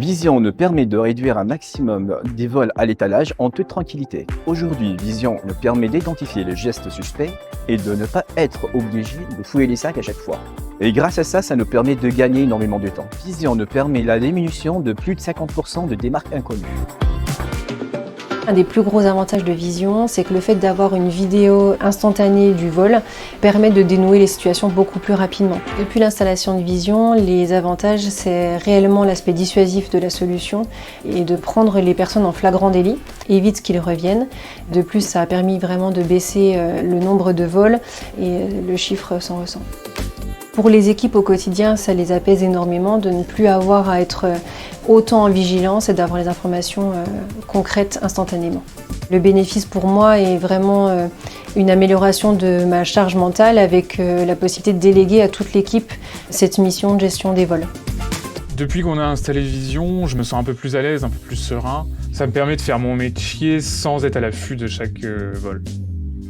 Vision nous permet de réduire un maximum des vols à l'étalage en toute tranquillité. Aujourd'hui, Vision nous permet d'identifier les gestes suspects et de ne pas être obligé de fouiller les sacs à chaque fois. Et grâce à ça, ça nous permet de gagner énormément de temps. Vision nous permet la diminution de plus de 50% de démarques inconnues. Un des plus gros avantages de Vision, c'est que le fait d'avoir une vidéo instantanée du vol permet de dénouer les situations beaucoup plus rapidement. Depuis l'installation de Vision, les avantages, c'est réellement l'aspect dissuasif de la solution et de prendre les personnes en flagrant délit, évite qu'ils reviennent. De plus, ça a permis vraiment de baisser le nombre de vols et le chiffre s'en ressent. Pour les équipes au quotidien, ça les apaise énormément de ne plus avoir à être autant en vigilance et d'avoir les informations concrètes instantanément. Le bénéfice pour moi est vraiment une amélioration de ma charge mentale avec la possibilité de déléguer à toute l'équipe cette mission de gestion des vols. Depuis qu'on a installé Vision, je me sens un peu plus à l'aise, un peu plus serein. Ça me permet de faire mon métier sans être à l'affût de chaque vol.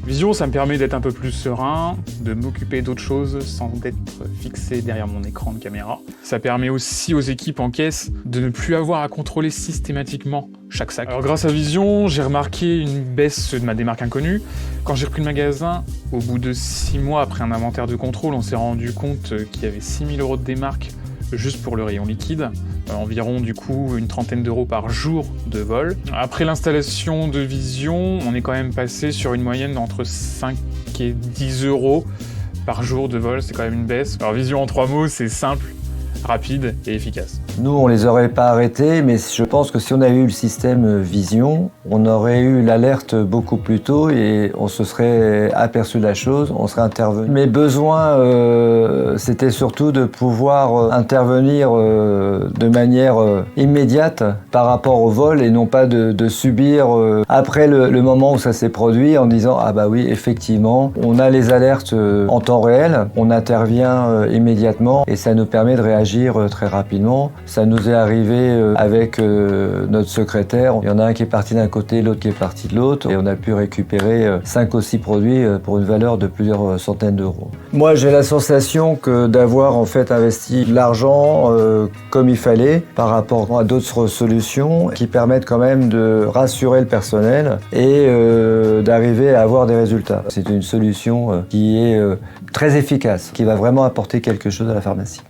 Vision, ça me permet d'être un peu plus serein, de m'occuper d'autres choses sans être fixé derrière mon écran de caméra. Ça permet aussi aux équipes en caisse de ne plus avoir à contrôler systématiquement chaque sac. Alors grâce à Vision, j'ai remarqué une baisse de ma démarque inconnue. Quand j'ai repris le magasin, au bout de 6 mois après un inventaire de contrôle, on s'est rendu compte qu'il y avait 6 000 € de démarque juste pour le rayon liquide, environ du coup une trentaine d'euros par jour de vol. Après l'installation de Vision, on est quand même passé sur une moyenne d'entre 5 et 10 € par jour de vol, c'est quand même une baisse. Alors Vision en 3 mots, c'est simple, rapide et efficace. Nous, on les aurait pas arrêtés, mais je pense que si on avait eu le système Vision, on aurait eu l'alerte beaucoup plus tôt et on se serait aperçu de la chose, on serait intervenu. Mes besoins, c'était surtout de pouvoir intervenir de manière immédiate par rapport au vol et non pas de subir après le moment où ça s'est produit en disant « Ah bah oui, effectivement, on a les alertes en temps réel, on intervient immédiatement et ça nous permet de réagir très rapidement ». Ça nous est arrivé avec notre secrétaire. Il y en a un qui est parti d'un côté, l'autre qui est parti de l'autre. Et on a pu récupérer 5 ou 6 produits pour une valeur de plusieurs centaines d'euros. Moi, j'ai la sensation que d'avoir en fait investi de l'argent comme il fallait par rapport à d'autres solutions qui permettent quand même de rassurer le personnel et d'arriver à avoir des résultats. C'est une solution qui est très efficace, qui va vraiment apporter quelque chose à la pharmacie.